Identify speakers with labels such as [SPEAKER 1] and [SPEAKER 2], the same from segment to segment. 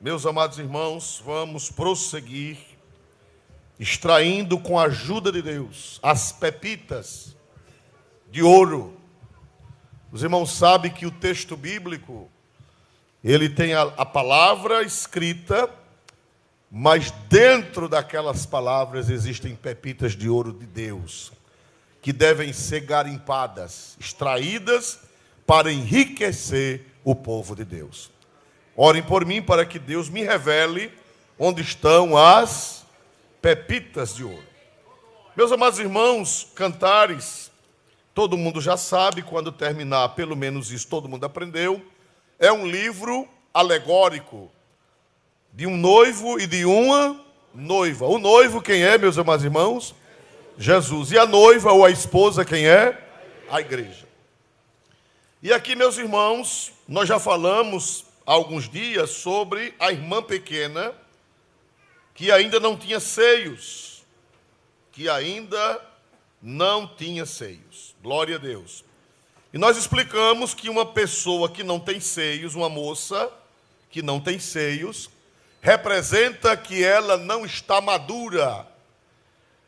[SPEAKER 1] Meus amados irmãos, vamos prosseguir extraindo com a ajuda de Deus as pepitas de ouro. Os irmãos sabem que o texto bíblico, ele tem a palavra escrita, mas dentro daquelas palavras existem pepitas de ouro de Deus, que devem ser garimpadas, extraídas para enriquecer o povo de Deus. Orem por mim para que Deus me revele onde estão as pepitas de ouro. Meus amados irmãos, Cantares, todo mundo já sabe, quando terminar, pelo menos isso todo mundo aprendeu, é um livro alegórico de um noivo e de uma noiva. O noivo quem é, meus amados irmãos? Jesus. E a noiva ou a esposa quem é? A igreja. E aqui, meus irmãos, nós já falamos há alguns dias sobre a irmã pequena que ainda não tinha seios. Glória a Deus. E nós explicamos que uma pessoa que não tem seios, uma moça que não tem seios, representa que ela não está madura.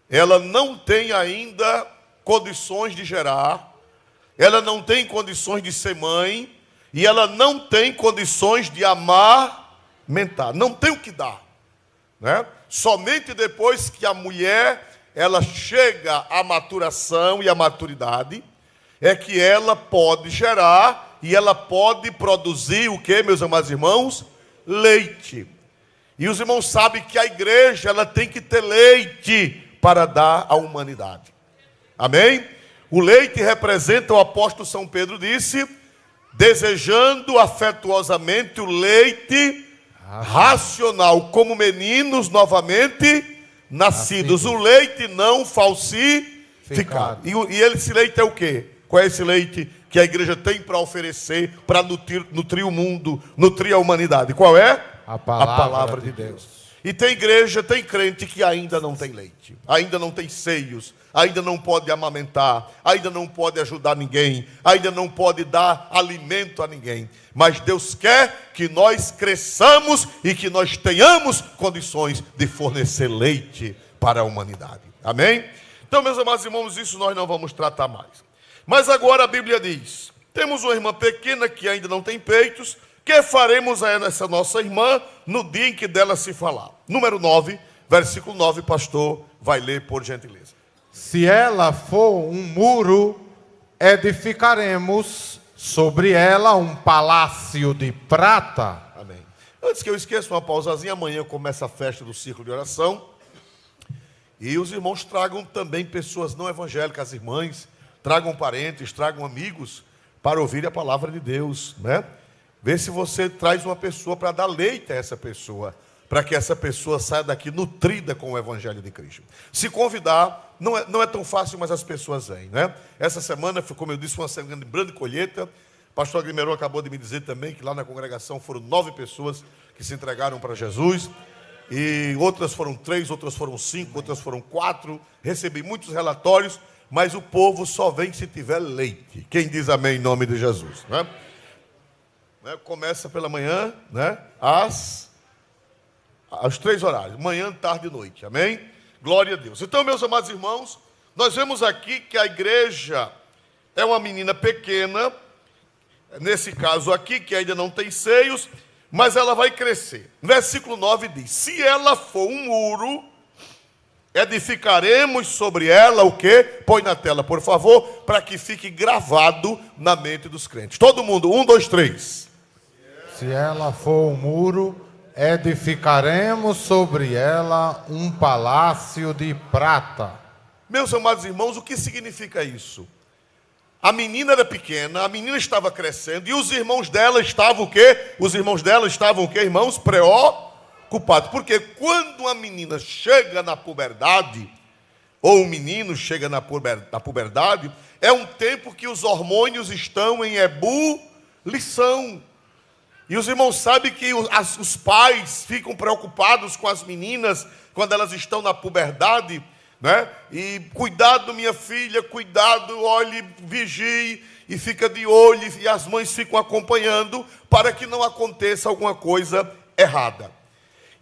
[SPEAKER 1] Ela não tem ainda condições de gerar, ela não tem condições de ser mãe, e ela não tem condições de amamentar, não tem o que dar, né? Somente depois que a mulher, ela chega à maturação e à maturidade, é que ela pode gerar e ela pode produzir o que, meus amados irmãos? Leite. E os irmãos sabem que a igreja, ela tem que ter leite para dar à humanidade. Amém? O leite representa, o apóstolo São Pedro disse, desejando afetuosamente o leite racional, como meninos novamente nascidos. O leite não falsificado. E esse leite é o quê? Qual é esse leite que a igreja tem para oferecer, para nutrir o mundo, nutrir a humanidade? Qual é? A palavra de Deus. E tem igreja, tem crente que ainda não tem leite, ainda não tem seios, ainda não pode amamentar, ainda não pode ajudar ninguém, ainda não pode dar alimento a ninguém. Mas Deus quer que nós cresçamos e que nós tenhamos condições de fornecer leite para a humanidade. Amém? Então, meus amados irmãos, isso nós não vamos tratar mais. Mas agora a Bíblia diz, temos uma irmã pequena que ainda não tem peitos. Que faremos a essa nossa irmã no dia em que dela se falar? Número 9, versículo 9, pastor, vai ler por gentileza.
[SPEAKER 2] Se ela for um muro, edificaremos sobre ela um palácio de prata.
[SPEAKER 1] Amém. Antes que eu esqueça, uma pausazinha, amanhã começa a festa do círculo de oração. E os irmãos tragam também pessoas não evangélicas, irmãs, tragam parentes, tragam amigos para ouvir a palavra de Deus, né? Vê se você traz uma pessoa para dar leite a essa pessoa, para que essa pessoa saia daqui nutrida com o Evangelho de Cristo. Se convidar, não é tão fácil, mas as pessoas vêm, né? Essa semana, como eu disse, foi uma semana de grande colheita. O pastor Agrimerô acabou de me dizer também que lá na congregação foram 9 pessoas que se entregaram para Jesus. E outras foram 3, outras foram 5, outras foram 4. Recebi muitos relatórios, mas o povo só vem se tiver leite. Quem diz amém em nome de Jesus, né? Começa pela manhã, né? Aos 3 horários, manhã, tarde e noite, amém? Glória a Deus. Então, meus amados irmãos, nós vemos aqui que a igreja é uma menina pequena, nesse caso aqui, que ainda não tem seios, mas ela vai crescer. Versículo 9 diz, se ela for um muro, edificaremos sobre ela o quê? Põe na tela, por favor, para que fique gravado na mente dos crentes. Todo mundo, 1, 2, 3.
[SPEAKER 2] Se ela for um muro, edificaremos sobre ela um palácio de prata.
[SPEAKER 1] Meus amados irmãos, o que significa isso? A menina era pequena, a menina estava crescendo, e os irmãos dela estavam o quê? Os irmãos dela estavam o quê, irmãos? Preocupados. Porque quando a menina chega na puberdade, ou um menino chega na puberdade, é um tempo que os hormônios estão em ebulição. E os irmãos sabem que os pais ficam preocupados com as meninas quando elas estão na puberdade, né? E cuidado, minha filha, cuidado, olhe, vigie, e fica de olho, e as mães ficam acompanhando para que não aconteça alguma coisa errada.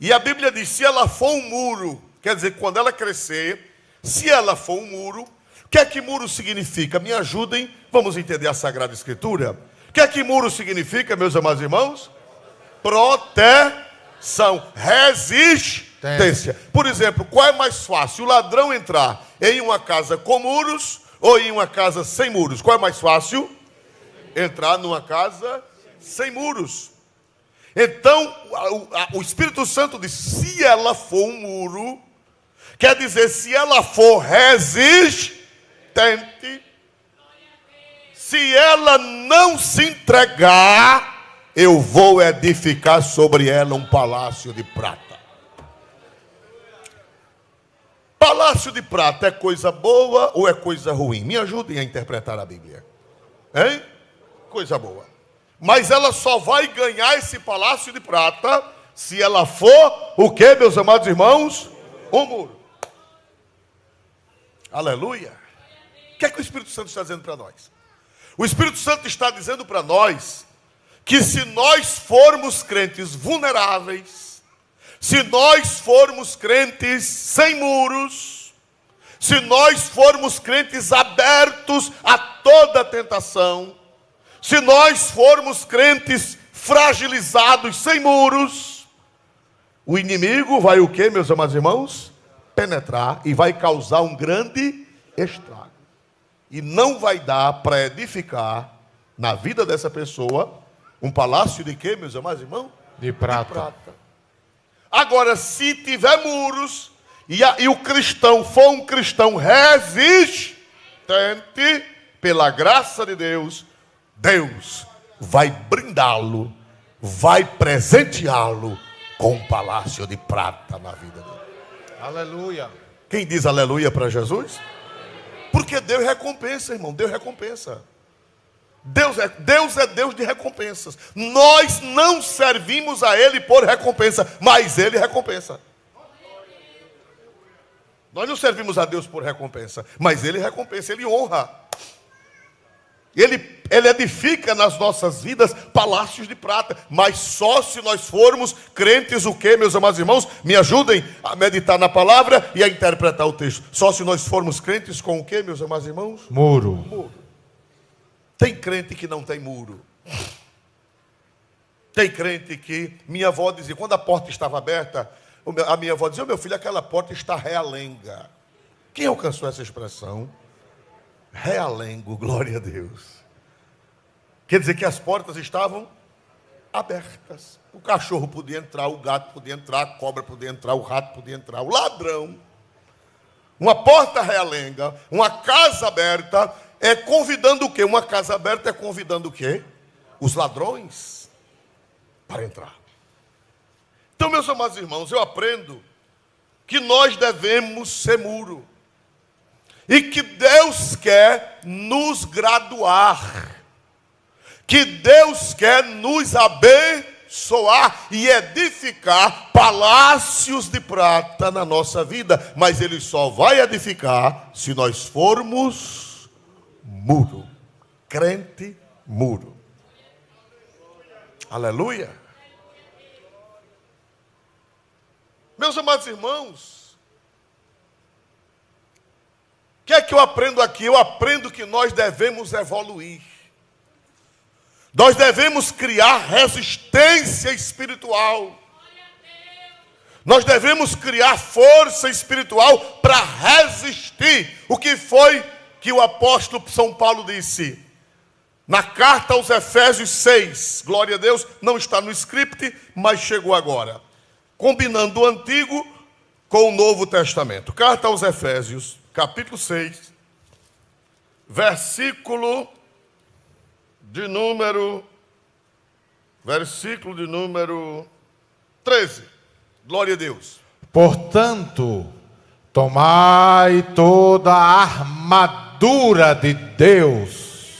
[SPEAKER 1] E a Bíblia diz, se ela for um muro, quer dizer, quando ela crescer, se ela for um muro, o que é que muro significa? Me ajudem, vamos entender a Sagrada Escritura. O que é que muro significa, meus amados irmãos? Proteção, resistência. Por exemplo, qual é mais fácil? O ladrão entrar em uma casa com muros ou em uma casa sem muros? Qual é mais fácil? Entrar numa casa sem muros. Então, o Espírito Santo diz, se ela for um muro, quer dizer, se ela for resistente, se ela não se entregar, eu vou edificar sobre ela um palácio de prata. Palácio de prata é coisa boa ou é coisa ruim? Me ajudem a interpretar a Bíblia. Hein? Coisa boa. Mas ela só vai ganhar esse palácio de prata se ela for, o que, meus amados irmãos? Um muro. Aleluia. O que é que o Espírito Santo está dizendo para nós? O Espírito Santo está dizendo para nós que se nós formos crentes vulneráveis, se nós formos crentes sem muros, se nós formos crentes abertos a toda tentação, se nós formos crentes fragilizados, sem muros, o inimigo vai o quê, meus amados irmãos? Penetrar e vai causar um grande estrago. E não vai dar para edificar na vida dessa pessoa um palácio de quê, meus amados irmãos?
[SPEAKER 2] De prata.
[SPEAKER 1] De prata. Agora, se tiver muros e o cristão for um cristão resistente, pela graça de Deus, Deus vai brindá-lo, vai presenteá-lo com um palácio de prata na vida dele.
[SPEAKER 2] Aleluia.
[SPEAKER 1] Quem diz aleluia para Jesus? Porque Deus recompensa, irmão, Deus recompensa. Deus é Deus de recompensas. Nós não servimos a Ele por recompensa, mas Ele recompensa. Nós não servimos a Deus por recompensa, mas Ele recompensa, Ele honra. Ele edifica nas nossas vidas palácios de prata, mas só se nós formos crentes o quê, meus amados irmãos? Me ajudem a meditar na palavra e a interpretar o texto. Só se nós formos crentes com o quê, meus amados irmãos?
[SPEAKER 2] Muro.
[SPEAKER 1] Muro. Tem crente que não tem muro. Tem crente que, minha avó dizia, quando a porta estava aberta, a minha avó dizia, meu filho, aquela porta está realenga. Quem alcançou essa expressão? Realengo, glória a Deus. Quer dizer que as portas estavam abertas. O cachorro podia entrar, o gato podia entrar, a cobra podia entrar, o rato podia entrar, o ladrão. Uma porta realenga, uma casa aberta, é convidando o quê? Uma casa aberta é convidando o quê? Os ladrões para entrar. Então, meus amados irmãos, eu aprendo que nós devemos ser muro. E que Deus quer nos graduar. Que Deus quer nos abençoar e edificar palácios de prata na nossa vida. Mas Ele só vai edificar se nós formos muro. Crente muro. Aleluia. Meus amados irmãos, o que é que eu aprendo aqui? Eu aprendo que nós devemos evoluir. Nós devemos criar resistência espiritual. Nós devemos criar força espiritual para resistir. O que foi que o apóstolo São Paulo disse? Na carta aos Efésios 6, glória a Deus, não está no script, mas chegou agora. Combinando o Antigo com o Novo Testamento. Carta aos Efésios, capítulo 6, versículo de número 13. Glória a Deus.
[SPEAKER 2] Portanto, tomai toda a armadura de Deus,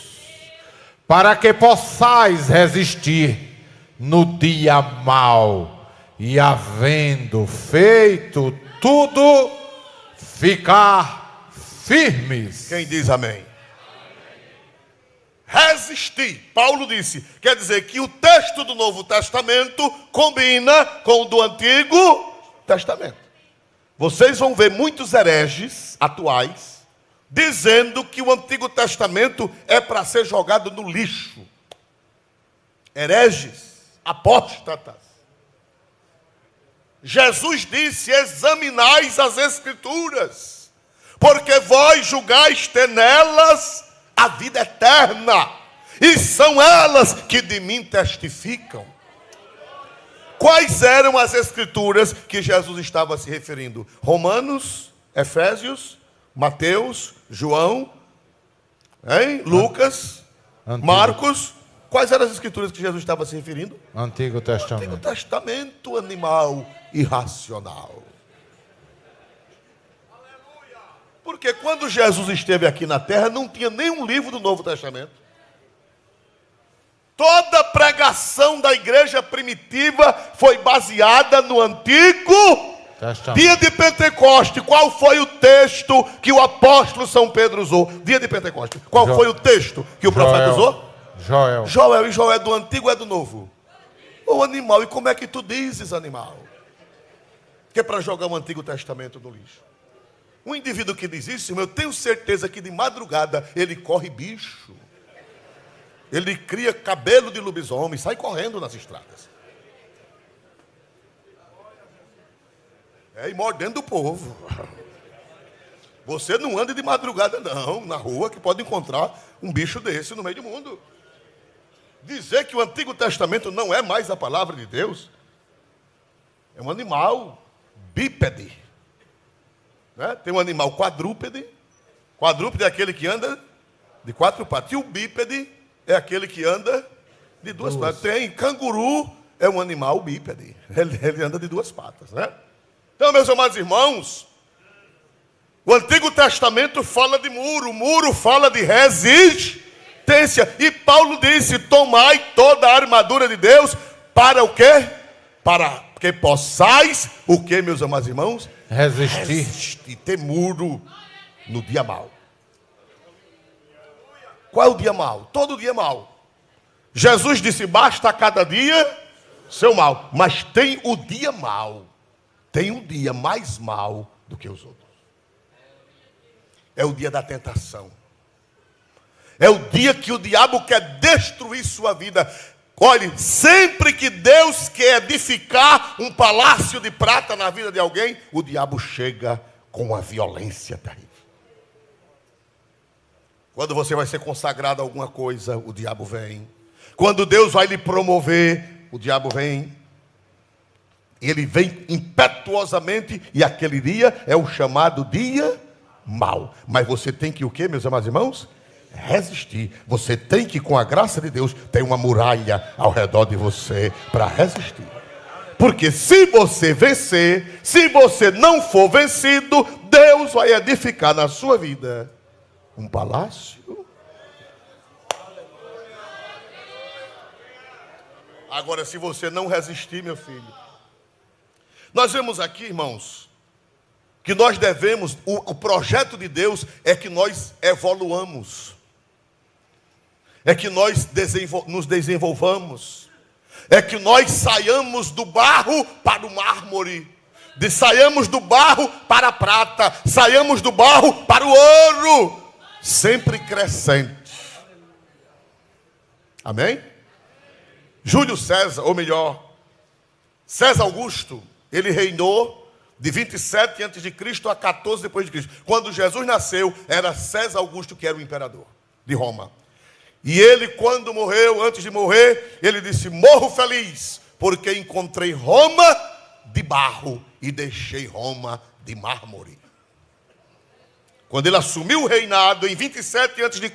[SPEAKER 2] para que possais resistir no dia mau, e havendo feito tudo, ficar firmes.
[SPEAKER 1] Quem diz amém? resistir. Paulo disse, quer dizer que o texto do Novo Testamento combina com o do Antigo Testamento. Vocês vão ver muitos hereges atuais dizendo que o Antigo Testamento é para ser jogado no lixo. Hereges, apóstatas. Jesus disse, examinais as Escrituras, porque vós julgais ter nelas a vida eterna, e são elas que de mim testificam. Quais eram as Escrituras que Jesus estava se referindo? Romanos, Efésios, Mateus, João, Lucas,
[SPEAKER 2] Antigo.
[SPEAKER 1] Marcos. Quais eram as Escrituras que Jesus estava se referindo?
[SPEAKER 2] Antigo Testamento.
[SPEAKER 1] Antigo Testamento, animal irracional. Porque quando Jesus esteve aqui na terra, não tinha nenhum livro do Novo Testamento. Toda pregação da igreja primitiva foi baseada no Antigo Testamento. Dia de Pentecoste, qual foi o texto que o apóstolo São Pedro usou? Dia de Pentecoste, qual foi o texto que o profeta usou?
[SPEAKER 2] Joel.
[SPEAKER 1] Joel. E Joel é do Antigo ou é do Novo? Ô animal, e como é que tu dizes, animal? Que é para jogar o Antigo Testamento no lixo. Um indivíduo que diz isso, eu tenho certeza que de madrugada ele corre bicho. Ele cria cabelo de lobisomem, sai correndo nas estradas. E mordendo o povo. Você não anda de madrugada não, na rua, que pode encontrar um bicho desse no meio do mundo. Dizer que o Antigo Testamento não é mais a palavra de Deus, é um animal bípede. Né? Tem um animal quadrúpede. Quadrúpede é aquele que anda de 4 patas. E o bípede é aquele que anda de 2 patas. Tem canguru, é um animal bípede. Ele anda de 2 patas. Né? Então, meus amados irmãos, o Antigo Testamento fala de muro. O muro fala de resistência. E Paulo disse, tomai toda a armadura de Deus para o quê? Para que possais, o que, meus amados irmãos? Resistir, ter muro no dia mau. Qual é o dia mau? Todo dia mau. Jesus disse, basta a cada dia seu mal. Mas tem o dia mau. Tem um dia mais mau do que os outros. É o dia da tentação. É o dia que o diabo quer destruir sua vida. Olhe, sempre que Deus quer edificar um palácio de prata na vida de alguém, o diabo chega com uma violência terrível. Quando você vai ser consagrado a alguma coisa, o diabo vem. Quando Deus vai lhe promover, o diabo vem. Ele vem impetuosamente e aquele dia é o chamado dia mau. Mas você tem que o quê, meus amados irmãos? Resistir. Você tem que, com a graça de Deus, ter uma muralha ao redor de você para resistir. Porque se você vencer, se você não for vencido, Deus vai edificar na sua vida um palácio. Agora, se você não resistir, meu filho, nós vemos aqui, irmãos, que nós devemos, o projeto de Deus é que nós evoluamos. É que nós nos desenvolvamos. É que nós saiamos do barro para o mármore. Saiamos do barro para a prata. Saiamos do barro para o ouro. Sempre crescente. Amém? Júlio César, ou melhor, César Augusto, ele reinou de 27 a.C. a 14 depois de Cristo. Quando Jesus nasceu, era César Augusto que era o imperador de Roma. E ele, quando morreu, antes de morrer, ele disse, morro feliz, porque encontrei Roma de barro e deixei Roma de mármore. Quando ele assumiu o reinado, em 27 a.C.,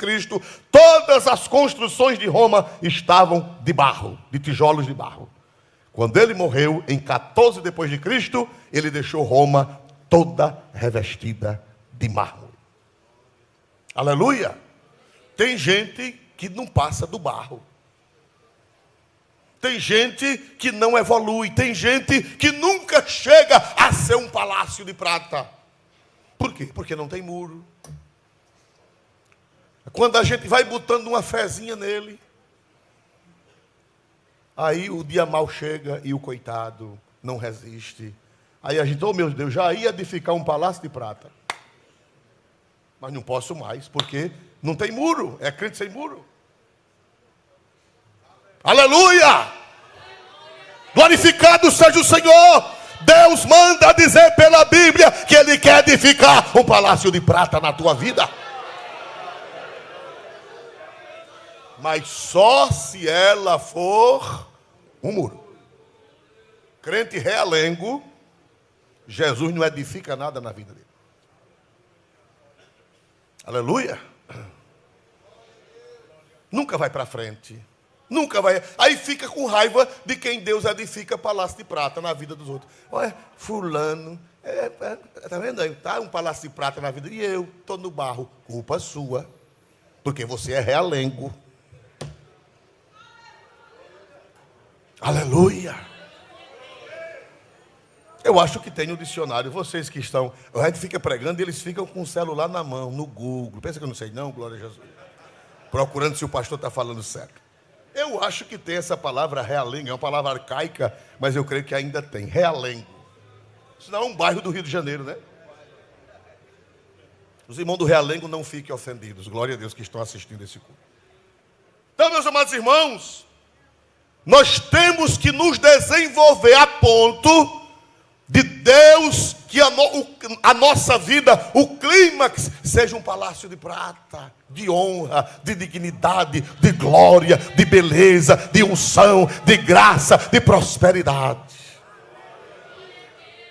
[SPEAKER 1] todas as construções de Roma estavam de barro, de tijolos de barro. Quando ele morreu, em 14 depois de Cristo, ele deixou Roma toda revestida de mármore. Aleluia! Tem gente que não passa do barro. Tem gente que não evolui. Tem gente que nunca chega a ser um palácio de prata. Por quê? Porque não tem muro. Quando a gente vai botando uma fezinha nele, aí o dia mal chega e o coitado não resiste. Aí a gente, oh meu Deus, já ia edificar um palácio de prata. Mas não posso mais, porque não tem muro, é crente sem muro. Aleluia! Glorificado seja o Senhor! Deus manda dizer pela Bíblia que Ele quer edificar um palácio de prata na tua vida. Mas só se ela for um muro. Crente realengo, Jesus não edifica nada na vida dele. Aleluia. Nunca vai para frente. Nunca vai. Aí fica com raiva de quem Deus edifica palácio de prata na vida dos outros. Olha, fulano, tá vendo aí? Tá um palácio de prata na vida e eu estou no barro. Culpa sua. Porque você é realengo. Aleluia. Eu acho que tem no dicionário. Vocês que estão, a gente fica pregando e eles ficam com o celular na mão, no Google. Pensa que eu não sei não, glória a Jesus. Procurando se o pastor está falando certo. Eu acho que tem essa palavra realengo. É uma palavra arcaica, mas eu creio que ainda tem. Realengo. Isso não é um bairro do Rio de Janeiro, né? Os irmãos do realengo não fiquem ofendidos. Glória a Deus que estão assistindo esse culto. Então, meus amados irmãos, nós temos que nos desenvolver a ponto de Deus, que a nossa vida, o clímax, seja um palácio de prata, de honra, de dignidade, de glória, de beleza, de unção, de graça, de prosperidade.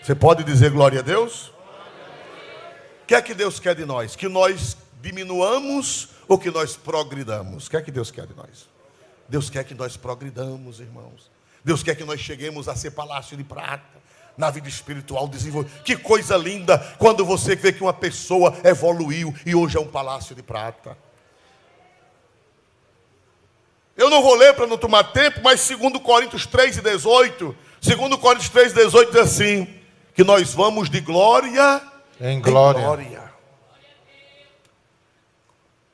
[SPEAKER 1] Você pode dizer glória a Deus? O que é que Deus quer de nós? Que nós diminuamos ou que nós progridamos? O que é que Deus quer de nós? Deus quer que nós progridamos, irmãos. Deus quer que nós cheguemos a ser palácio de prata. Na vida espiritual desenvolvida. Que coisa linda quando você vê que uma pessoa evoluiu e hoje é um palácio de prata. Eu não vou ler para não tomar tempo, mas 2 Coríntios 3:18, 2 Coríntios 3:18 diz assim, que nós vamos de glória em glória.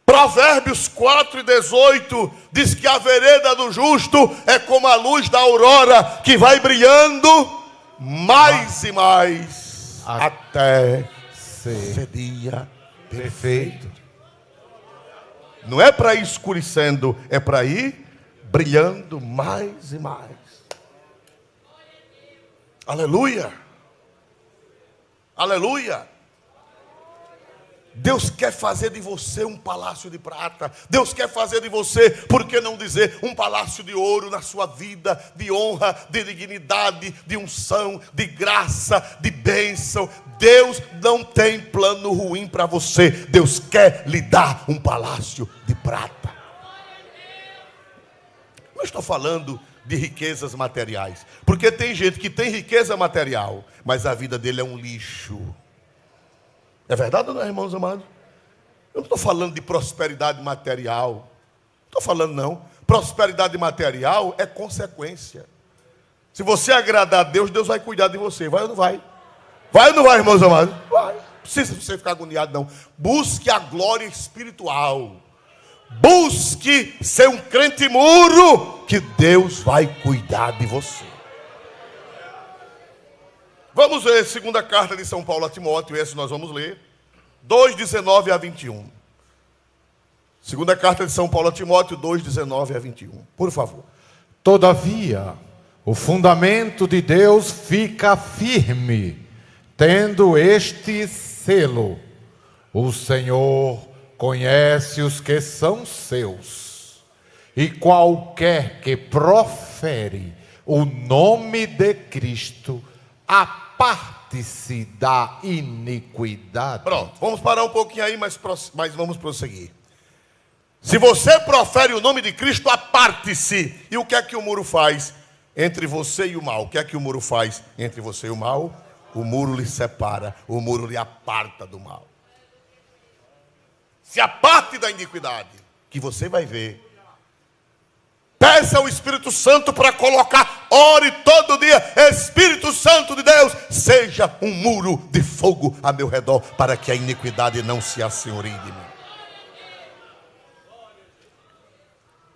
[SPEAKER 1] Provérbios 4:18 diz que a vereda do justo é como a luz da aurora que vai brilhando mais e mais até ser dia perfeito. Não é para ir escurecendo, é para ir brilhando mais e mais. Aleluia. Aleluia. Deus quer fazer de você um palácio de prata. Deus quer fazer de você, por que não dizer, um palácio de ouro na sua vida, de honra, de dignidade, de unção, de graça, de bênção. Deus não tem plano ruim para você. Deus quer lhe dar um palácio de prata. Não estou falando de riquezas materiais, porque tem gente que tem riqueza material, mas a vida dele é um lixo. É verdade ou não, irmãos amados? Eu não estou falando de prosperidade material. Não estou falando não. Prosperidade material é consequência. Se você agradar a Deus, Deus vai cuidar de você. Vai ou não vai? Vai ou não vai, irmãos amados? Vai. Não precisa você ficar agoniado não. Busque a glória espiritual. Busque ser um crente muro, que Deus vai cuidar de você. Vamos ver a segunda carta de São Paulo a Timóteo, esse nós vamos ler, 2:19 a 21. Segunda carta de São Paulo a Timóteo, 2:19 a 21. Por favor.
[SPEAKER 2] Todavia, o fundamento de Deus fica firme, tendo este selo: o Senhor conhece os que são seus, e qualquer que profere o nome de Cristo, aparte-se da iniquidade.
[SPEAKER 1] Pronto, vamos parar um pouquinho aí, mas vamos prosseguir. Se você profere o nome de Cristo, aparte-se. E o que é que o muro faz entre você e o mal? O que é que o muro faz entre você e o mal? O muro lhe separa, o muro lhe aparta do mal. Se aparte da iniquidade, que você vai ver. Peça ao Espírito Santo para colocar, ore todo dia, Espírito Santo de Deus, seja um muro de fogo a meu redor, para que a iniquidade não se assenhoreie de mim.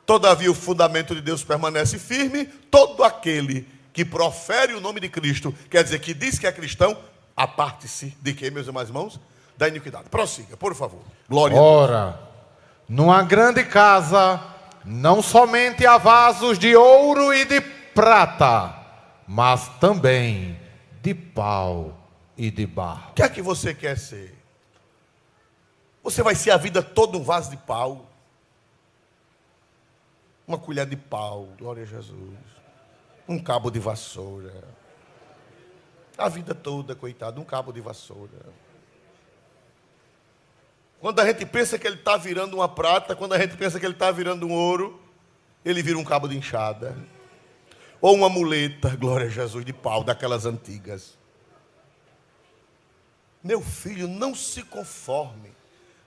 [SPEAKER 1] Todavia o fundamento de Deus permanece firme. Todo aquele que profere o nome de Cristo, quer dizer, que diz que é cristão, aparte-se de quê, meus irmãos? Da iniquidade. Prossiga, por favor. Glória a Deus.
[SPEAKER 2] Ora, numa grande casa, não somente há vasos de ouro e de prata, mas também de pau e de barro.
[SPEAKER 1] O que é que você quer ser? Você vai ser a vida toda um vaso de pau? Uma colher de pau, glória a Jesus. Um cabo de vassoura. A vida toda, coitado, um cabo de vassoura. Quando a gente pensa que ele está virando uma prata, quando a gente pensa que ele está virando um ouro, ele vira um cabo de enxada. Ou uma muleta, glória a Jesus, de pau, daquelas antigas. Meu filho, não se conforme.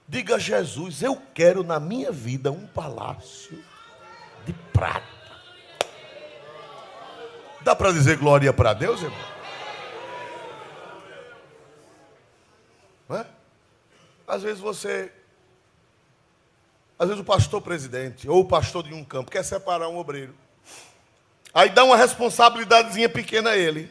[SPEAKER 1] Diga a Jesus, eu quero na minha vida um palácio de prata. Dá para dizer glória para Deus, irmão? Não é? Às vezes o pastor presidente ou o pastor de um campo quer separar um obreiro. Aí dá uma responsabilidadezinha pequena a ele.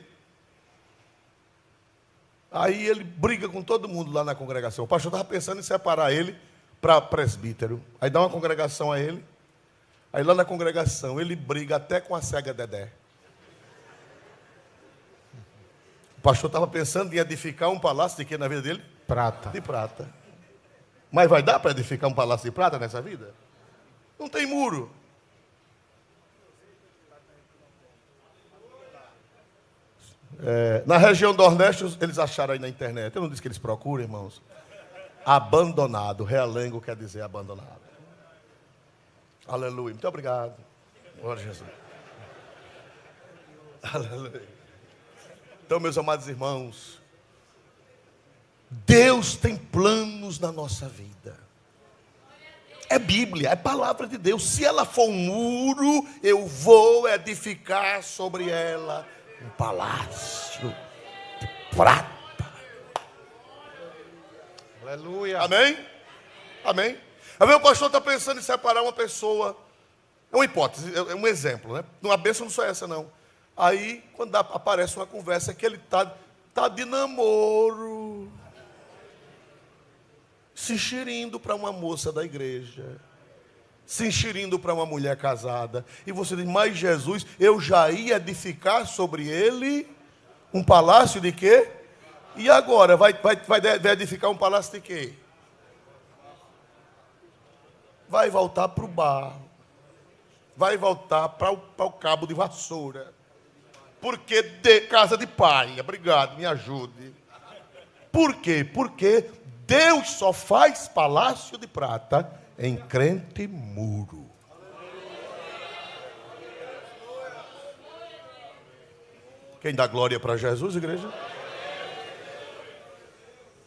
[SPEAKER 1] Aí ele briga com todo mundo lá na congregação. O pastor estava pensando em separar ele para presbítero. Aí dá uma congregação a ele. Aí lá na congregação ele briga até com a cega Dedé. O pastor estava pensando em edificar um palácio de quê na vida dele?
[SPEAKER 2] Prata.
[SPEAKER 1] De prata. Mas vai dar para edificar um palácio de prata nessa vida? Não tem muro. Na região do Nordeste, eles acharam aí na internet. Eu não disse que eles procuram, irmãos. Abandonado. Realengo quer dizer abandonado. Aleluia. Muito obrigado. Glória a Jesus. Aleluia. Então, meus amados irmãos, Deus tem planos na nossa vida. É Bíblia, é palavra de Deus. Se ela for um muro, eu vou edificar sobre ela um palácio de prata.
[SPEAKER 2] Aleluia.
[SPEAKER 1] Amém? Amém? Amém? O pastor está pensando em separar uma pessoa. É uma hipótese, é um exemplo, né? Uma bênção não só essa, não. Aí, quando aparece uma conversa que ele tá de namoro, se enxerindo para uma moça da igreja, se enxerindo para uma mulher casada. E você diz, mas Jesus, eu já ia edificar sobre ele um palácio de quê? E agora, vai edificar um palácio de quê? Vai voltar para o barro. Vai voltar para o cabo de vassoura. Porque casa de pai. Obrigado, me ajude. Por quê? Porque Deus só faz palácio de prata em crente muro. Quem dá glória para Jesus, igreja?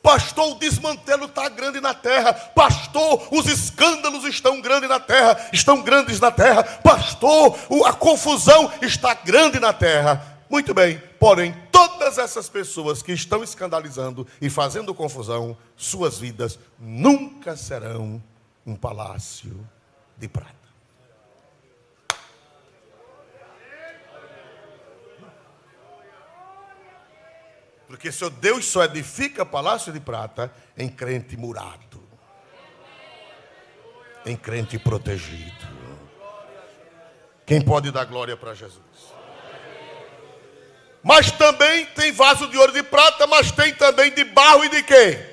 [SPEAKER 1] Pastor, o desmantelo está grande na terra. Pastor, os escândalos estão grandes na terra. Estão grandes na terra. Pastor, a confusão está grande na terra. Muito bem, porém, todas essas pessoas que estão escandalizando e fazendo confusão, suas vidas nunca serão um palácio de prata. Porque seu Deus só edifica palácio de prata em crente murado, em crente protegido. Quem pode dar glória para Jesus? Mas também tem vaso de ouro e de prata, mas tem também de barro e de quê?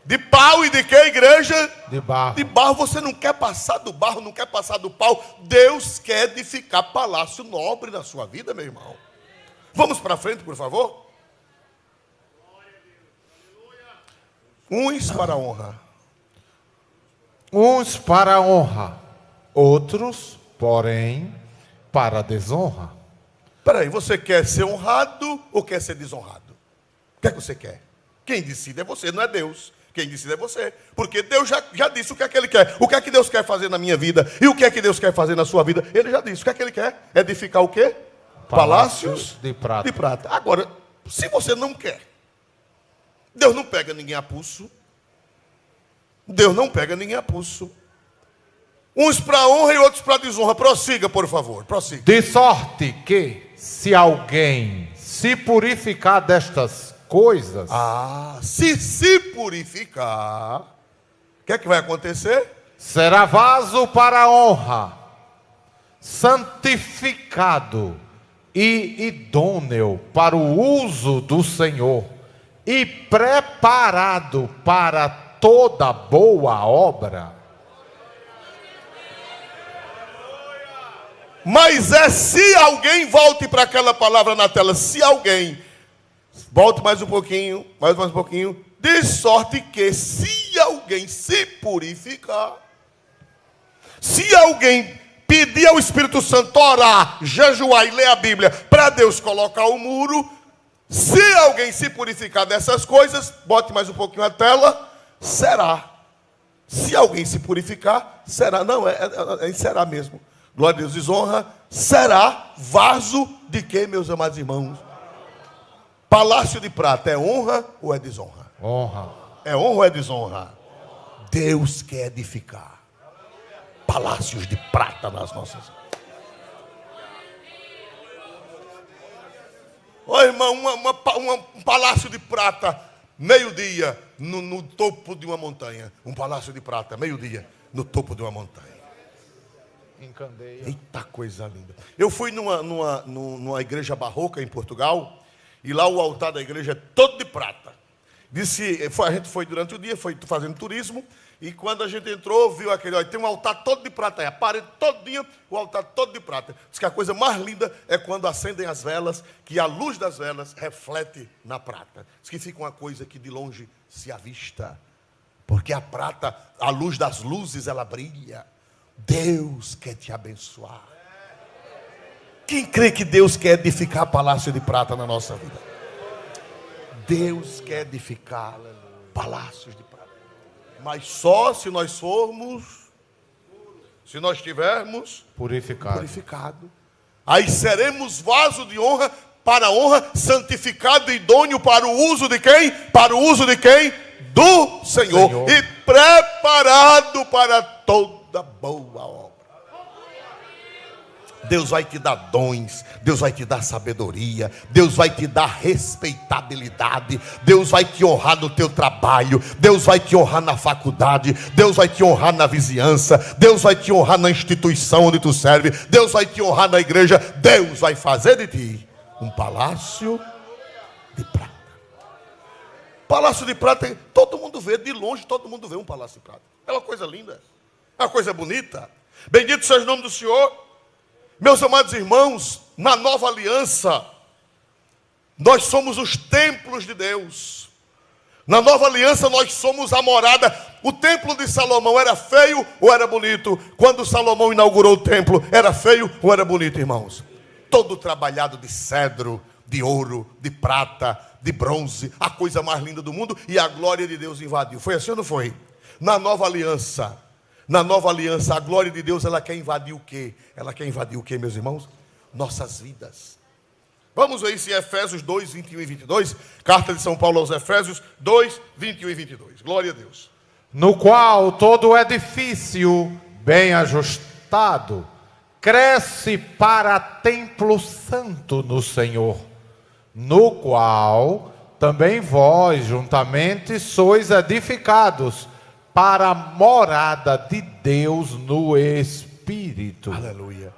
[SPEAKER 1] De pau e de quê, igreja?
[SPEAKER 2] De barro.
[SPEAKER 1] De barro. Você não quer passar do barro, não quer passar do pau. Deus quer edificar palácio nobre na sua vida, meu irmão. Vamos para frente, por favor. Uns para a honra.
[SPEAKER 2] Uns para a honra, outros, porém, para a desonra.
[SPEAKER 1] Espera aí, você quer ser honrado ou quer ser desonrado? O que é que você quer? Quem decide é você, não é Deus. Quem decide é você. Porque Deus já disse o que é que Ele quer. O que é que Deus quer fazer na minha vida? E o que é que Deus quer fazer na sua vida? Ele já disse. O que é que Ele quer? Edificar o quê? Palácios
[SPEAKER 2] de prata.
[SPEAKER 1] De prata. Agora, se você não quer, Deus não pega ninguém a pulso. Deus não pega ninguém a pulso. Uns para honra e outros para desonra. Prossiga, por favor, prossiga.
[SPEAKER 2] De sorte que, se alguém se purificar destas coisas,
[SPEAKER 1] Se purificar, o que é que vai acontecer?
[SPEAKER 2] será vaso para a honra, santificado e idôneo para o uso do Senhor, e preparado para toda boa obra.
[SPEAKER 1] Mas se alguém, volte para aquela palavra na tela, se alguém, volte mais um pouquinho, mais um pouquinho, de sorte que se alguém se purificar, se alguém pedir ao Espírito Santo, orar, jejuar e ler a Bíblia, para Deus colocar o muro, se alguém se purificar dessas coisas, bote mais um pouquinho a tela, será. Se alguém se purificar, será. Não, será mesmo. Glória a Deus, desonra, será vaso de quê, meus amados irmãos? Palácio de prata, é honra ou é desonra?
[SPEAKER 2] Honra.
[SPEAKER 1] É honra ou é desonra? Deus quer edificar palácios de prata nas nossas vidas. Ó irmão, um palácio de prata, meio-dia, no topo de uma montanha. Um palácio de prata, meio-dia, no topo de uma montanha.
[SPEAKER 2] Em Candeia.
[SPEAKER 1] Eita, coisa linda. Eu fui numa igreja barroca em Portugal, e lá o altar da igreja é todo de prata. A gente foi durante o dia, foi fazendo turismo, e quando a gente entrou, viu aquele, olha, tem um altar todo de prata, a parede todinha, o altar todo de prata. Diz que a coisa mais linda é quando acendem as velas, que a luz das velas reflete na prata. Diz que fica uma coisa que de longe se avista, porque a prata, a luz das luzes, ela brilha. Deus quer te abençoar. Quem crê que Deus quer edificar palácio de prata na nossa vida? Deus quer edificar palácios de prata. Mas só se nós formos, se nós estivermos purificado. Aí seremos vaso de honra, para a honra, santificado e idôneo para o uso de quem? Para o uso de quem? Do Senhor. E preparado para toda boa obra. Deus vai te dar dons, Deus vai te dar sabedoria, Deus vai te dar respeitabilidade, Deus vai te honrar no teu trabalho, Deus vai te honrar na faculdade, Deus vai te honrar na vizinhança, Deus vai te honrar na instituição onde tu serve, Deus vai te honrar na igreja, Deus vai fazer de ti um palácio de prata. Palácio de prata, todo mundo vê, de longe todo mundo vê um palácio de prata. É uma coisa linda, é uma coisa bonita. Bendito seja o nome do Senhor. Meus amados irmãos, na nova aliança, nós somos os templos de Deus. Na nova aliança nós somos a morada. O templo de Salomão era feio ou era bonito? Quando Salomão inaugurou o templo, era feio ou era bonito, irmãos? Todo trabalhado de cedro, de ouro, de prata, de bronze, a coisa mais linda do mundo, e a glória de Deus invadiu. Foi assim ou não foi? Na nova aliança, a glória de Deus, ela quer invadir o quê? Ela quer invadir o quê, meus irmãos? Nossas vidas. Vamos ver isso em Efésios 2, 21 e 22. Carta de São Paulo aos Efésios 2, 21 e 22. Glória a Deus.
[SPEAKER 2] No qual todo edifício bem ajustado cresce para templo santo no Senhor, no qual também vós juntamente sois edificados para a morada de Deus no Espírito.
[SPEAKER 1] Aleluia.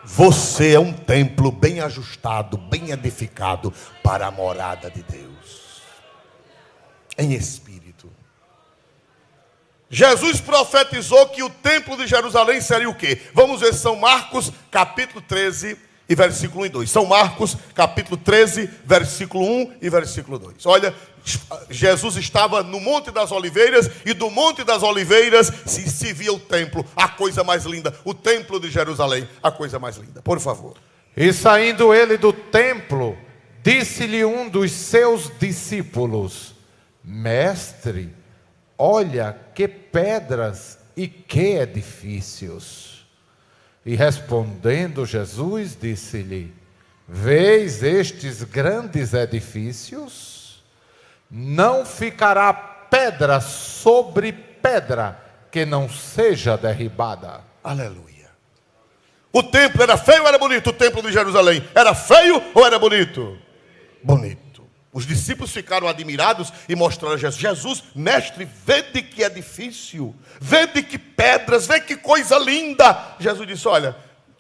[SPEAKER 1] Você é um templo bem ajustado, bem edificado para a morada de Deus. Em Espírito. Jesus profetizou que o templo de Jerusalém seria o quê? Vamos ver São Marcos, capítulo 13 e versículo 1 e 2. São Marcos, capítulo 13, versículo 1 e versículo 2. Olha, Jesus estava no Monte das Oliveiras, e do Monte das Oliveiras se via o templo, a coisa mais linda. O templo de Jerusalém, a coisa mais linda. Por favor.
[SPEAKER 2] E saindo ele do templo, disse-lhe um dos seus discípulos: Mestre, olha que pedras e que edifícios. E respondendo Jesus, disse-lhe: Vês estes grandes edifícios? Não ficará pedra sobre pedra que não seja derribada.
[SPEAKER 1] Aleluia. O templo era feio ou era bonito? O templo de Jerusalém era feio ou era bonito? Bonito. Os discípulos ficaram admirados e mostraram a Jesus: Jesus, mestre, vede que é difícil, vede que pedras, vê que coisa linda. Jesus disse: olha,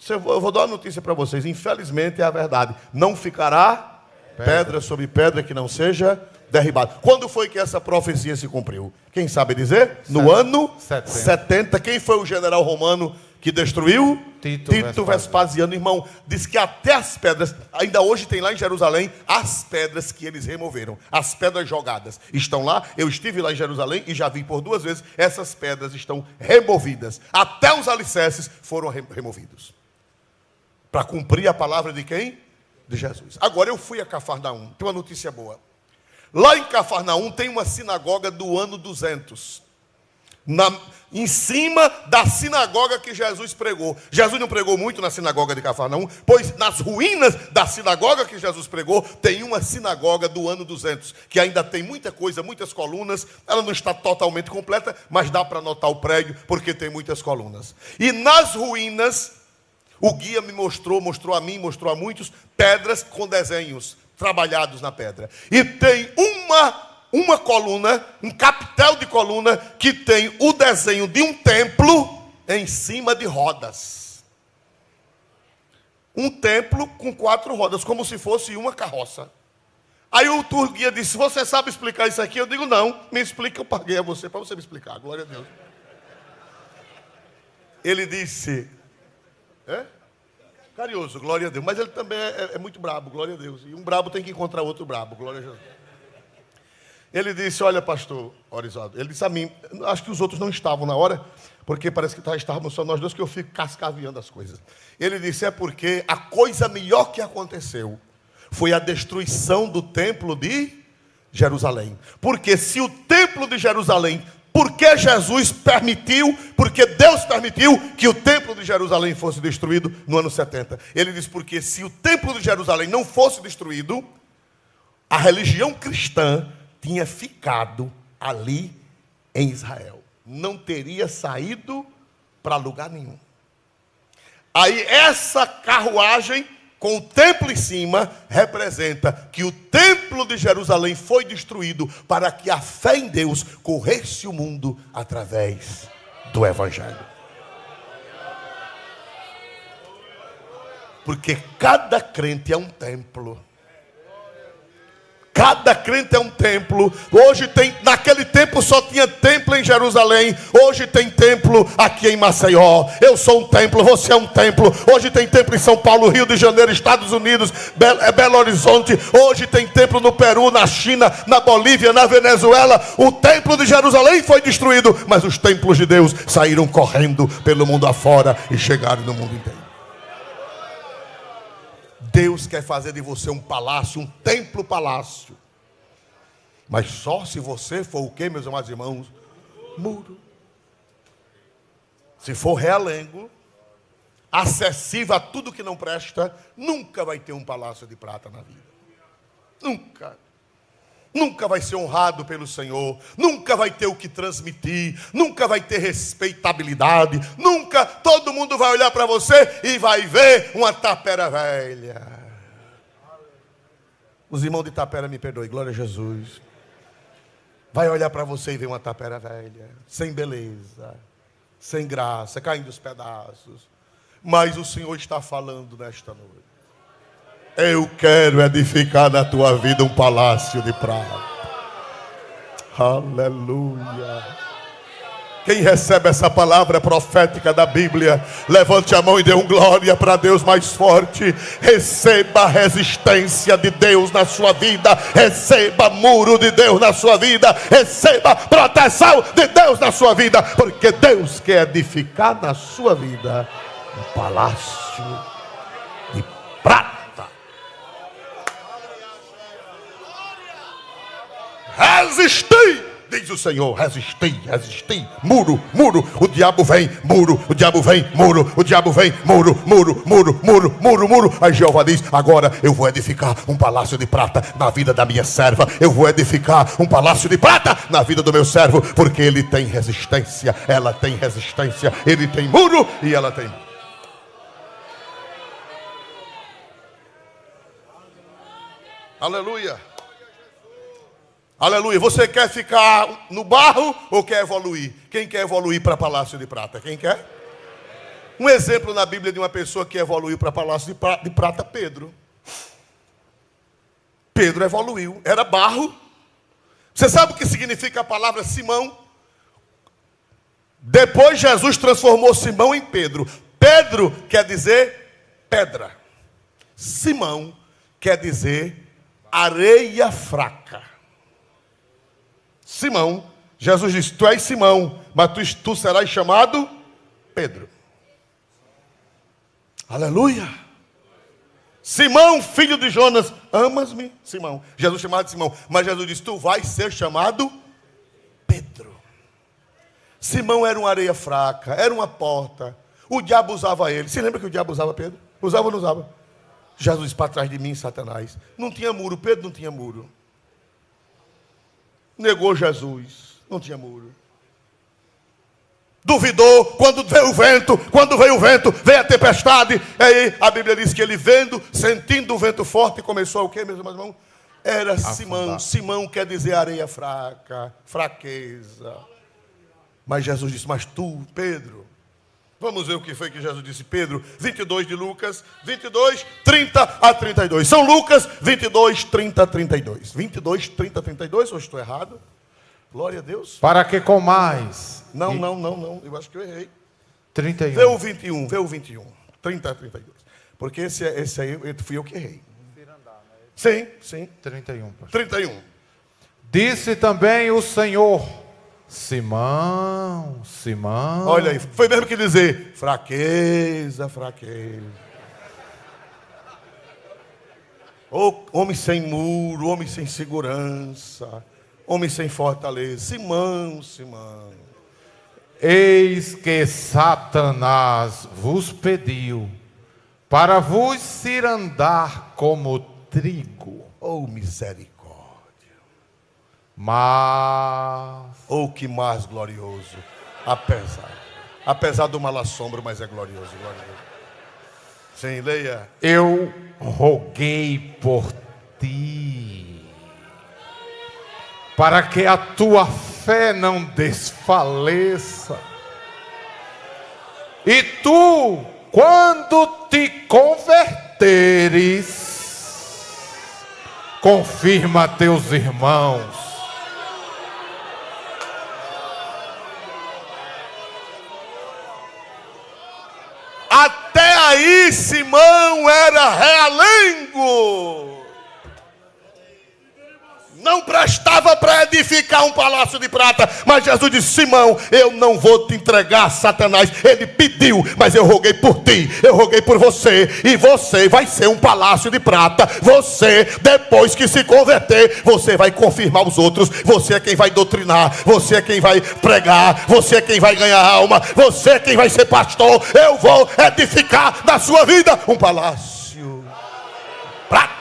[SPEAKER 1] eu vou dar uma notícia para vocês, infelizmente é a verdade, não ficará pedra sobre pedra que não seja derribado. Quando foi que essa profecia se cumpriu? Quem sabe dizer? No ano 70. Quem foi o general romano que destruiu? Tito Vespasiano. Irmão, diz que até as pedras, ainda hoje tem lá em Jerusalém, as pedras que eles removeram, as pedras jogadas, estão lá. Eu estive lá em Jerusalém e já vi por 2 vezes, essas pedras estão removidas. Até os alicerces foram removidos. Para cumprir a palavra de quem? De Jesus. Agora eu fui a Cafarnaum, tem uma notícia boa. Lá em Cafarnaum tem uma sinagoga do ano 200. Em cima da sinagoga que Jesus pregou. Jesus não pregou muito na sinagoga de Cafarnaum, pois nas ruínas da sinagoga que Jesus pregou, tem uma sinagoga do ano 200, que ainda tem muita coisa, muitas colunas. Ela não está totalmente completa, mas dá para notar o prédio, porque tem muitas colunas. E nas ruínas, o guia me mostrou a mim, mostrou a muitos, pedras com desenhos trabalhados na pedra. E tem uma coluna, um capitel de coluna, que tem o desenho de um templo em cima de rodas. Um templo com 4 rodas, como se fosse uma carroça. Aí o tour guia disse: você sabe explicar isso aqui? Eu digo: não, me explica, eu paguei a você para você me explicar, glória a Deus. Ele disse: carinhoso, glória a Deus. Mas ele também é muito brabo, glória a Deus. E um brabo tem que encontrar outro brabo, glória a Jesus. Ele disse: olha, pastor Orizado, ele disse a mim, acho que os outros não estavam na hora, porque parece que estávamos só nós dois, que eu fico cascaviando as coisas. Ele disse: é porque a coisa melhor que aconteceu foi a destruição do templo de Jerusalém. Porque se o templo de Jerusalém, porque Jesus permitiu, porque Deus permitiu que o templo de Jerusalém fosse destruído no ano 70. Ele diz: porque se o templo de Jerusalém não fosse destruído, a religião cristã tinha ficado ali em Israel. Não teria saído para lugar nenhum. Aí essa carruagem com o templo em cima representa que o templo de Jerusalém foi destruído para que a fé em Deus corresse o mundo através do Evangelho. Porque cada crente é um templo. Cada crente é um templo. Hoje tem, naquele tempo só tinha templo em Jerusalém. Hoje tem templo aqui em Maceió. Eu sou um templo, você é um templo. Hoje tem templo em São Paulo, Rio de Janeiro, Estados Unidos, Belo Horizonte. Hoje tem templo no Peru, na China, na Bolívia, na Venezuela. O templo de Jerusalém foi destruído, mas os templos de Deus saíram correndo pelo mundo afora e chegaram no mundo inteiro. Deus quer fazer de você um palácio, um templo-palácio. Mas só se você for o quê, meus amados irmãos? Muro. Se for realengo, acessível a tudo que não presta, nunca vai ter um palácio de prata na vida. Nunca. Nunca vai ser honrado pelo Senhor. Nunca vai ter o que transmitir. Nunca vai ter respeitabilidade. Nunca todo mundo vai olhar para você e vai ver uma tapera velha. Os irmãos de Tapera me perdoem, glória a Jesus. Vai olhar para você e ver uma tapera velha, sem beleza, sem graça, caindo dos pedaços. Mas o Senhor está falando nesta noite: eu quero edificar na tua vida um palácio de prata. Aleluia. Quem recebe essa palavra profética da Bíblia, levante a mão e dê um glória para Deus mais forte. Receba a resistência de Deus na sua vida. Receba muro de Deus na sua vida. Receba proteção de Deus na sua vida. Porque Deus quer edificar na sua vida um palácio de prata. Resistir Diz o Senhor, resisti, resisti, muro, muro, o diabo vem, muro, o diabo vem, muro, o diabo vem, muro, muro, muro, muro, muro, muro. Aí Jeová diz, agora eu vou edificar um palácio de prata na vida da minha serva, eu vou edificar um palácio de prata na vida do meu servo, porque ele tem resistência, ela tem resistência, ele tem muro e ela tem muro. Aleluia. Aleluia. Você quer ficar no barro ou quer evoluir? Quem quer evoluir para palácio de prata? Quem quer? Um exemplo na Bíblia de uma pessoa que evoluiu para palácio de prata, Pedro. Pedro evoluiu. Era barro. Você sabe o que significa a palavra Simão? Depois Jesus transformou Simão em Pedro. Pedro quer dizer pedra. Simão quer dizer areia fraca. Simão, Jesus disse, tu és Simão, mas tu serás chamado Pedro. Aleluia. Simão, filho de Jonas, amas-me? Simão. Jesus chamava de Simão, mas Jesus disse, tu vais ser chamado Pedro. Simão era uma areia fraca, era uma porta. O diabo usava ele. Você lembra que o diabo usava Pedro? Usava ou não usava? Jesus disse, para trás de mim, Satanás. Não tinha muro, Pedro não tinha muro. Negou Jesus, não tinha muro. Duvidou, quando veio o vento, veio a tempestade. Aí a Bíblia diz que ele vendo, sentindo o vento forte, começou o quê, meus irmãos? Era Simão. Simão quer dizer areia fraca, fraqueza. Mas Jesus disse, mas tu, Pedro, vamos ver o que foi que Jesus disse, Pedro, 22 de Lucas, 22, 30 a 32. São Lucas, 22, 30 a 32. 22, 30 a 32, ou estou errado? Glória a Deus.
[SPEAKER 2] Para que comais.
[SPEAKER 1] Não, eu acho que eu errei.
[SPEAKER 2] 31.
[SPEAKER 1] Vê o 21, 30 a 32. Porque esse aí fui eu que errei. Sim.
[SPEAKER 2] 31.
[SPEAKER 1] 31.
[SPEAKER 2] Disse também o Senhor, Simão, Simão.
[SPEAKER 1] Olha aí, foi mesmo que dizer, fraqueza. Homem sem muro, homem sem segurança, homem sem fortaleza. Simão.
[SPEAKER 2] Eis que Satanás vos pediu para vos cirandar como trigo.
[SPEAKER 1] Oh, misericórdia.
[SPEAKER 2] Mas...
[SPEAKER 1] Oh, que mais glorioso. Apesar do mal assombro, mas é glorioso. Sim, leia.
[SPEAKER 2] Eu roguei por ti, para que a tua fé não desfaleça. E tu, quando te converteres, confirma a teus irmãos.
[SPEAKER 1] Até aí Simão era realengo. Não prestava para edificar um palácio de prata. Mas Jesus disse, Simão, eu não vou te entregar a Satanás. Ele pediu, mas eu roguei por ti, eu roguei por você. E você vai ser um palácio de prata. Você, depois que se converter, você vai confirmar os outros. Você é quem vai doutrinar, você é quem vai pregar, você é quem vai ganhar alma, você é quem vai ser pastor. Eu vou edificar na sua vida um palácio prata.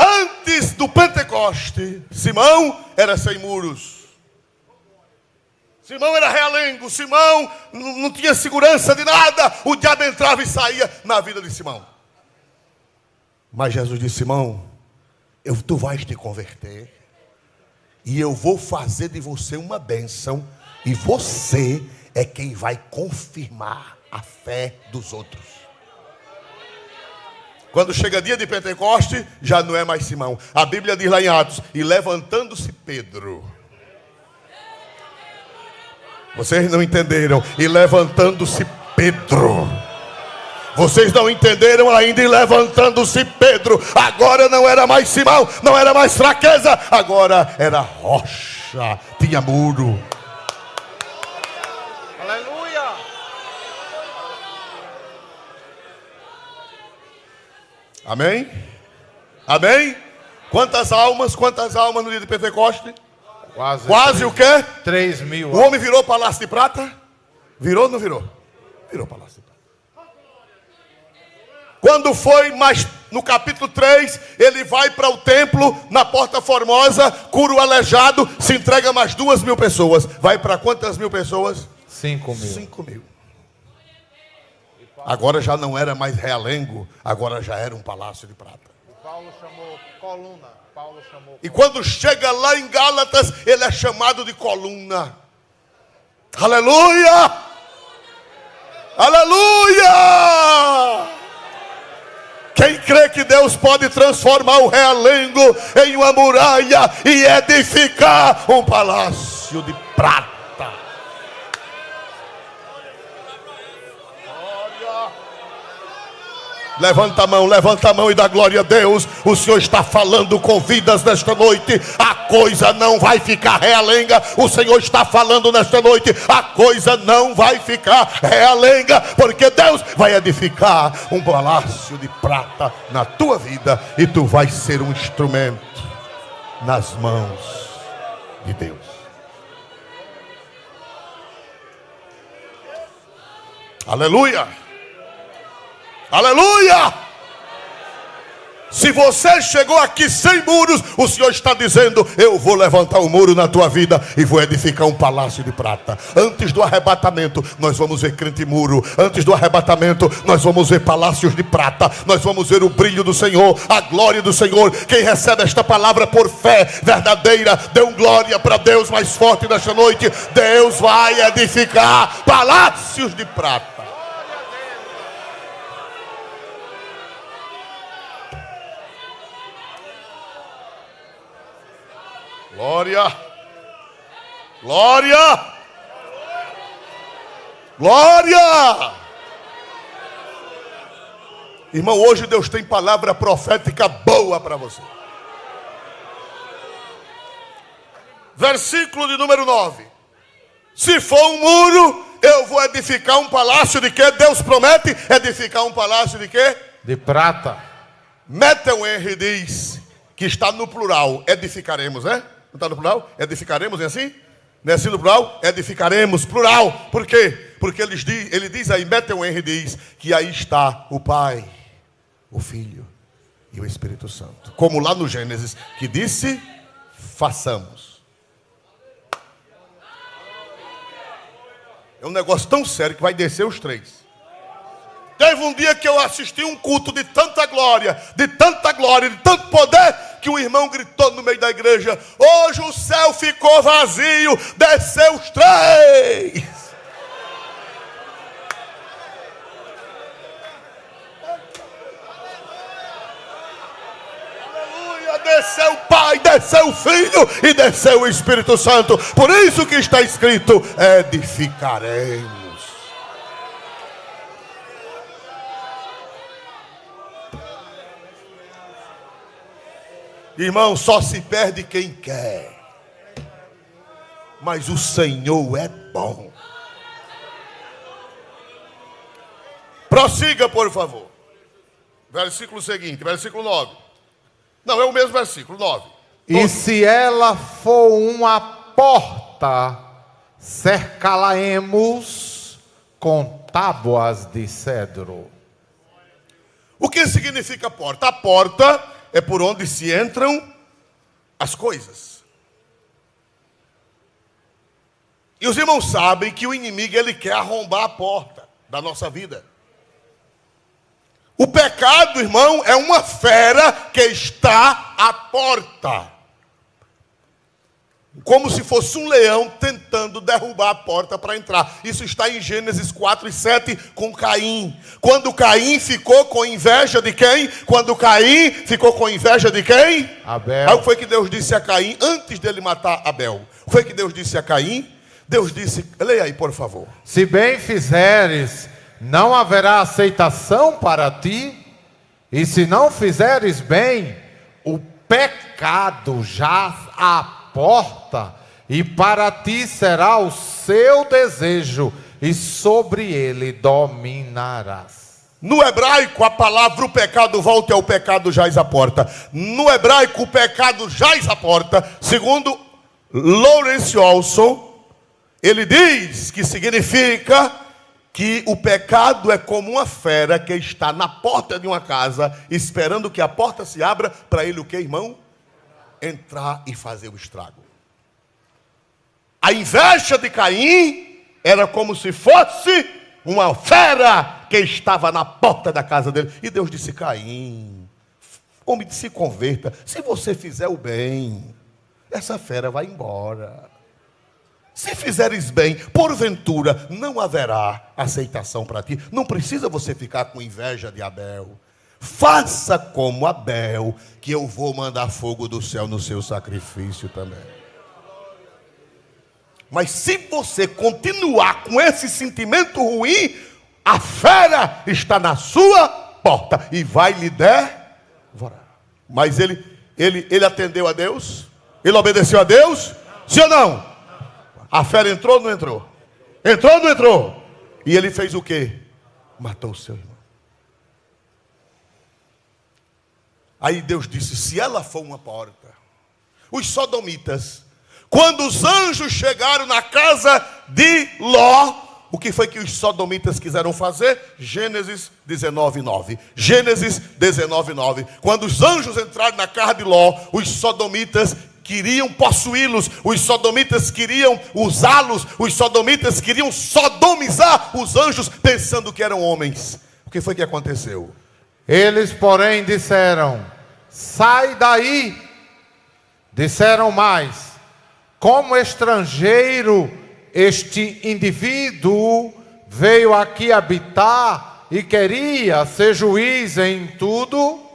[SPEAKER 1] Antes do Pentecoste, Simão era sem muros. Simão era realengo. Simão não tinha segurança de nada. O diabo entrava e saía na vida de Simão. Mas Jesus disse, Simão, tu vais te converter. E eu vou fazer de você uma bênção. E você é quem vai confirmar a fé dos outros. Quando chega dia de Pentecoste, já não é mais Simão. A Bíblia diz lá em Atos, e levantando-se Pedro. Vocês não entenderam. E levantando-se Pedro. Vocês não entenderam ainda. E levantando-se Pedro. Agora não era mais Simão, não era mais fraqueza. Agora era rocha, tinha muro. Amém? Amém? Quantas almas no dia de Pentecoste? Quase o quê?
[SPEAKER 2] 3 mil.
[SPEAKER 1] O homem virou palácio de prata? Virou ou não virou? Virou palácio de prata. Quando foi mais no capítulo 3, ele vai para o templo, na Porta Formosa, cura o aleijado, se entrega mais 2 mil pessoas. Vai para quantas mil pessoas?
[SPEAKER 2] 5 mil.
[SPEAKER 1] 5 mil. Agora já não era mais realengo, agora já era um palácio de prata.
[SPEAKER 2] Paulo chamou coluna.
[SPEAKER 1] E quando chega lá em Gálatas, ele é chamado de coluna. Aleluia! Aleluia! Quem crê que Deus pode transformar o realengo em uma muralha e edificar um palácio de prata? Levanta a mão e dá glória a Deus. O Senhor está falando com vidas nesta noite. A coisa não vai ficar realenga. O Senhor está falando nesta noite. A coisa não vai ficar realenga, porque Deus vai edificar um palácio de prata na tua vida, e tu vais ser um instrumento nas mãos de Deus. Aleluia! Aleluia! Se você chegou aqui sem muros, o Senhor está dizendo: eu vou levantar um muro na tua vida e vou edificar um palácio de prata. Antes do arrebatamento, nós vamos ver crente muro. Antes do arrebatamento, nós vamos ver palácios de prata. Nós vamos ver o brilho do Senhor, a glória do Senhor. Quem recebe esta palavra por fé verdadeira, dê um glória para Deus mais forte nesta noite. Deus vai edificar palácios de prata. Glória, glória, glória. Irmão, hoje Deus tem palavra profética boa para você. Versículo de número 9. Se for um muro, eu vou edificar um palácio de quê? Deus promete edificar um palácio de quê?
[SPEAKER 2] De prata.
[SPEAKER 1] Matthew Henry diz que está no plural, edificaremos, né? Não está no plural? Edificaremos, é assim? Não é assim no plural? Edificaremos, plural. Por quê? Porque ele diz aí, Matthew Henry diz, que aí está o Pai, o Filho e o Espírito Santo. Como lá no Gênesis, que disse, façamos. É um negócio tão sério que vai descer os 3. Teve um dia que eu assisti um culto de tanta glória, de tanto poder, que um irmão gritou no meio da igreja: hoje o céu ficou vazio, desceu os 3. Aleluia, desceu o Pai, desceu o Filho e desceu o Espírito Santo. Por isso que está escrito: edificaremos. Irmão, só se perde quem quer. Mas o Senhor é bom. Prossiga, por favor. Versículo seguinte, versículo 9. Não, é o mesmo versículo, 9.
[SPEAKER 2] E se ela for uma porta, cercá-la-emos com tábuas de cedro.
[SPEAKER 1] O que significa porta? A porta é por onde se entram as coisas. E os irmãos sabem que o inimigo, ele quer arrombar a porta da nossa vida. O pecado, irmão, é uma fera que está à porta. Como se fosse um leão tentando derrubar a porta para entrar. Isso está em Gênesis 4 e 7 com Caim. Quando Caim ficou com inveja de quem? Quando Caim ficou com inveja de quem?
[SPEAKER 2] Abel.
[SPEAKER 1] Aí o que foi que Deus disse a Caim antes dele matar Abel? O que foi que Deus disse a Caim? Deus disse, leia aí por favor.
[SPEAKER 2] Se bem fizeres, não haverá aceitação para ti. E se não fizeres bem, o pecado jaz à porta, e para ti será o seu desejo, e sobre ele dominarás.
[SPEAKER 1] No hebraico, a palavra o pecado volta é o pecado jaz à porta. No hebraico, o pecado jaz à porta. Segundo Lawrence Olson, ele diz que significa que o pecado é como uma fera que está na porta de uma casa, esperando que a porta se abra para ele o que, irmão? Entrar e fazer o estrago. A inveja de Caim era como se fosse uma fera que estava na porta da casa dele. E Deus disse: Caim, homem, se converta. Se você fizer o bem, essa fera vai embora. Se fizeres bem, porventura não haverá aceitação para ti. Não precisa você ficar com inveja de Abel. Faça como Abel, que eu vou mandar fogo do céu no seu sacrifício também. Mas se você continuar com esse sentimento ruim, a fera está na sua porta e vai lhe devorar. Mas ele atendeu a Deus? Ele obedeceu a Deus? Sim ou não? A fera entrou ou não entrou? Entrou ou não entrou? E ele fez o quê? Matou o seu irmão. Aí Deus disse: se ela for uma porta, os sodomitas, quando os anjos chegaram na casa de Ló, o que foi que os sodomitas quiseram fazer? Gênesis 19:9. Gênesis 19:9. Quando os anjos entraram na casa de Ló, os sodomitas queriam possuí-los, os sodomitas queriam usá-los, os sodomitas queriam sodomizar os anjos, pensando que eram homens. O que foi que aconteceu?
[SPEAKER 2] Eles, porém, disseram: sai daí. Disseram mais: como estrangeiro, este indivíduo veio aqui habitar e queria ser juiz em tudo.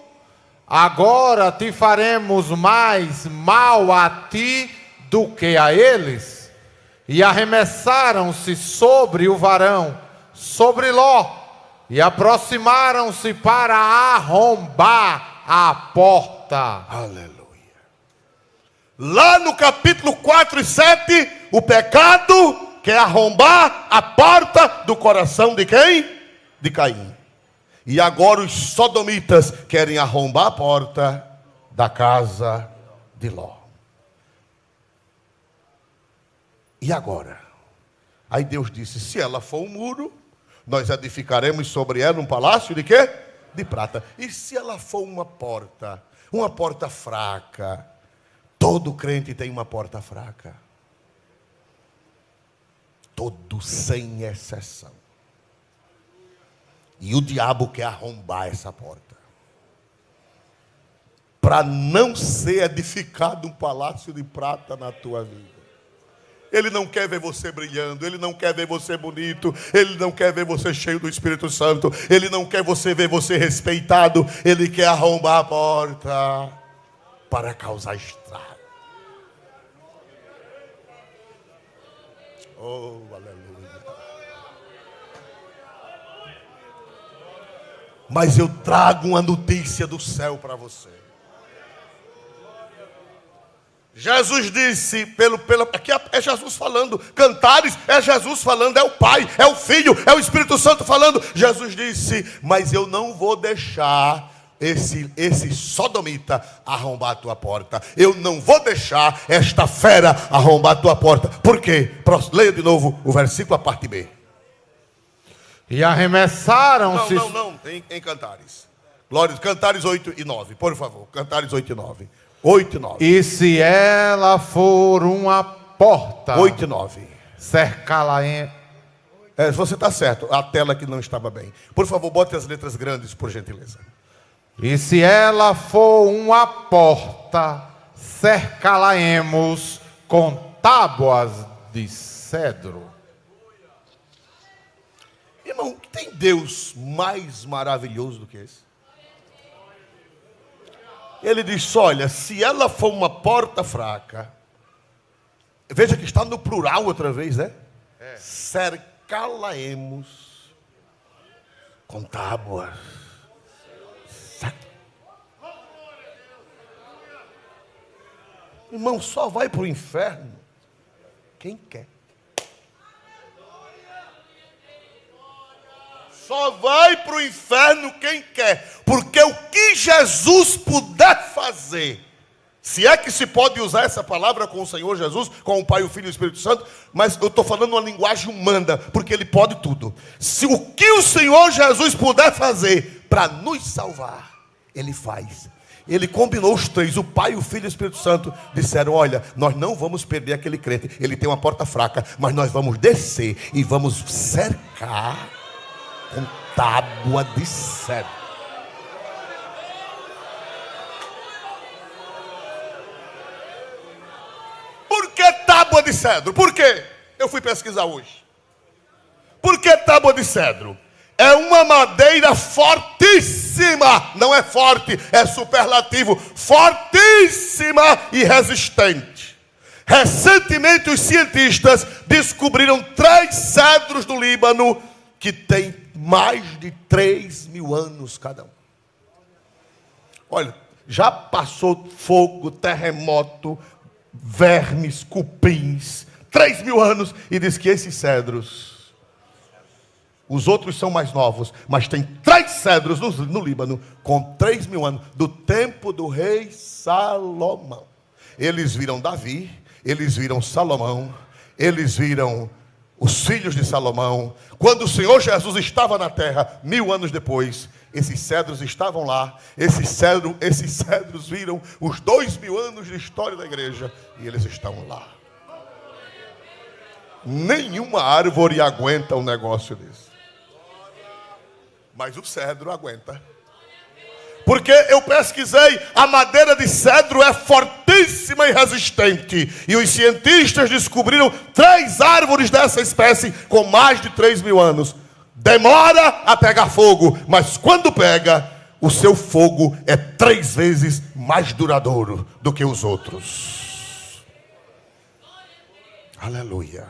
[SPEAKER 2] Agora te faremos mais mal a ti do que a eles. E arremessaram-se sobre o varão, sobre Ló, e aproximaram-se para arrombar a porta.
[SPEAKER 1] Aleluia. Lá no capítulo 4 e 7, o pecado quer arrombar a porta do coração de quem? De Caim. E agora os sodomitas querem arrombar a porta da casa de Ló. E agora? Aí Deus disse: se ela for um muro, nós edificaremos sobre ela um palácio de quê? De prata. E se ela for uma porta fraca? Todo crente tem uma porta fraca. Todo, sem exceção. E o diabo quer arrombar essa porta, para não ser edificado um palácio de prata na tua vida. Ele não quer ver você brilhando, ele não quer ver você bonito, ele não quer ver você cheio do Espírito Santo, ele não quer ver você respeitado, ele quer arrombar a porta para causar estrago. Oh, aleluia. Mas eu trago uma notícia do céu para você. Jesus disse, aqui é Jesus falando, Cantares é Jesus falando, é o Pai, é o Filho, é o Espírito Santo falando. Jesus disse: mas eu não vou deixar esse sodomita arrombar a tua porta. Eu não vou deixar esta fera arrombar a tua porta. Por quê? Leia de novo o versículo, a parte B.
[SPEAKER 2] E arremessaram-se...
[SPEAKER 1] Não, em Cantares. Glória, Cantares 8 e 9, por favor. Cantares 8 e 9. 8 e 9.
[SPEAKER 2] E se ela for uma porta...
[SPEAKER 1] 8 e 9.
[SPEAKER 2] Cercá-la-em...
[SPEAKER 1] Você está certo, a tela que não estava bem. Por favor, bote as letras grandes, por gentileza.
[SPEAKER 2] E se ela for uma porta, cercá-la-emos com tábuas de cedro.
[SPEAKER 1] Irmão, tem Deus mais maravilhoso do que esse? Ele diz: olha, se ela for uma porta fraca, veja que está no plural outra vez, né? Cercá-la-emos com tábuas. Irmão, só vai para o inferno quem quer. Só vai para o inferno quem quer. Porque o que Jesus puder fazer, se é que se pode usar essa palavra com o Senhor Jesus, com o Pai, o Filho e o Espírito Santo, mas eu estou falando uma linguagem humana, porque Ele pode tudo. Se o que o Senhor Jesus puder fazer para nos salvar, Ele faz. Ele combinou os três, o Pai, o Filho e o Espírito Santo, disseram: olha, nós não vamos perder aquele crente, ele tem uma porta fraca, mas nós vamos descer e vamos cercar com tábua de cedro. Por que tábua de cedro? Por quê? Eu fui pesquisar hoje. Por que tábua de cedro? É uma madeira fortíssima, não é forte, é superlativo, fortíssima e resistente. Recentemente os cientistas descobriram 3 cedros do Líbano que têm mais de 3.000 anos cada um. Olha, já passou fogo, terremoto, vermes, cupins, 3.000 anos, e diz que esses cedros, os outros são mais novos, mas tem 3 cedros no Líbano, com 3.000 anos, do tempo do rei Salomão. Eles viram Davi, eles viram Salomão, eles viram os filhos de Salomão. Quando o Senhor Jesus estava na terra, 1000 anos depois, esses cedros estavam lá. Esses cedros viram os 2000 anos de história da igreja, e eles estão lá. Nenhuma árvore aguenta um negócio desse, mas o cedro aguenta. Porque eu pesquisei, a madeira de cedro é fortíssima e resistente. E os cientistas descobriram 3 árvores dessa espécie com mais de 3.000 anos. Demora a pegar fogo, mas quando pega, o seu fogo é 3 vezes mais duradouro do que os outros. Aleluia.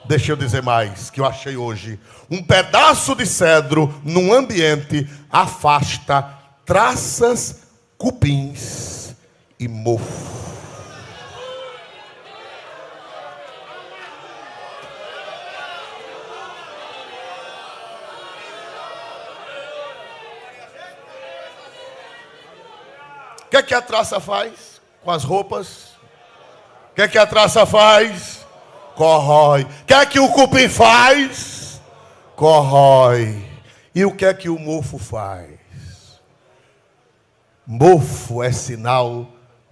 [SPEAKER 1] Deixa eu dizer mais, que eu achei hoje. Um pedaço de cedro num ambiente afasta traças, cupins e mofo. O que é que a traça faz com as roupas? O que é que a traça faz? Corrói. O que é que o cupim faz? Corrói. E o que é que o mofo faz? Mofo é sinal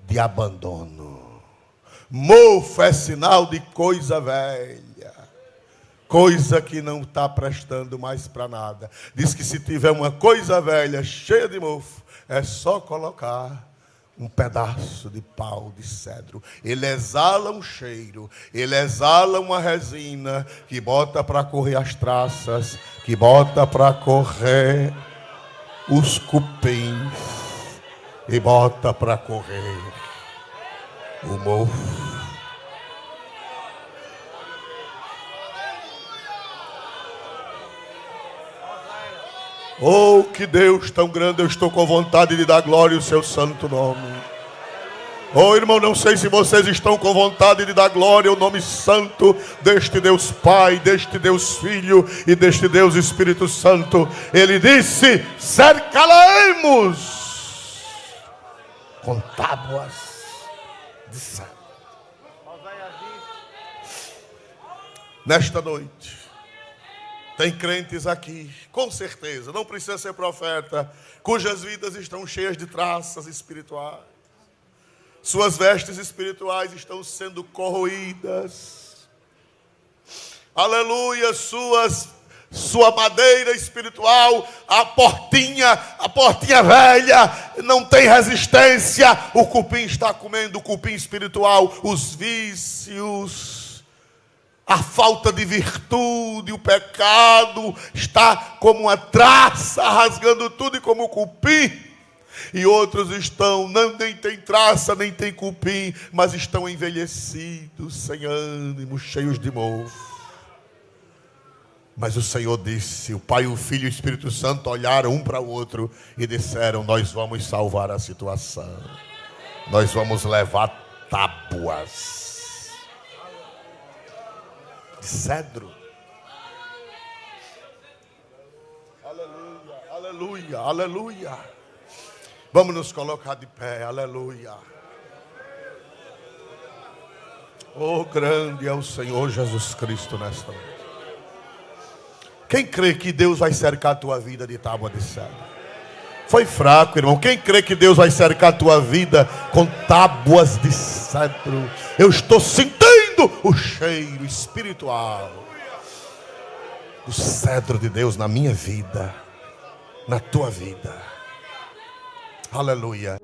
[SPEAKER 1] de abandono. Mofo é sinal de coisa velha. Coisa que não está prestando mais para nada. Diz que se tiver uma coisa velha cheia de mofo, é só colocar um pedaço de pau de cedro. Ele exala um cheiro, ele exala uma resina que bota para correr as traças, que bota para correr os cupins e bota para correr o mofo. Oh, que Deus tão grande, eu estou com vontade de dar glória ao seu santo nome. Oh, irmão, não sei se vocês estão com vontade de dar glória ao nome santo deste Deus Pai, deste Deus Filho e deste Deus Espírito Santo. Ele disse: cercá-la-emos com tábuas de cedro. Nesta noite, tem crentes aqui, com certeza, não precisa ser profeta, cujas vidas estão cheias de traças espirituais. Suas vestes espirituais estão sendo corroídas. Aleluia, sua madeira espiritual, a portinha velha, não tem resistência. O cupim está comendo o cupim espiritual, os vícios, a falta de virtude, o pecado está como uma traça, rasgando tudo e como cupim. E outros estão, nem tem traça, nem tem cupim, mas estão envelhecidos, sem ânimo, cheios de mofo. Mas o Senhor disse, o Pai, o Filho e o Espírito Santo olharam um para o outro e disseram: nós vamos salvar a situação. Nós vamos levar tábuas de cedro. Aleluia, aleluia. Vamos nos colocar de pé, aleluia. Oh, grande é o Senhor Jesus Cristo nesta noite. Quem crê que Deus vai cercar a tua vida de tábua de cedro? Foi fraco, irmão. Quem crê que Deus vai cercar a tua vida com tábuas de cedro? Eu estou sentindo o cheiro espiritual do cedro de Deus na minha vida, na tua vida. Aleluia.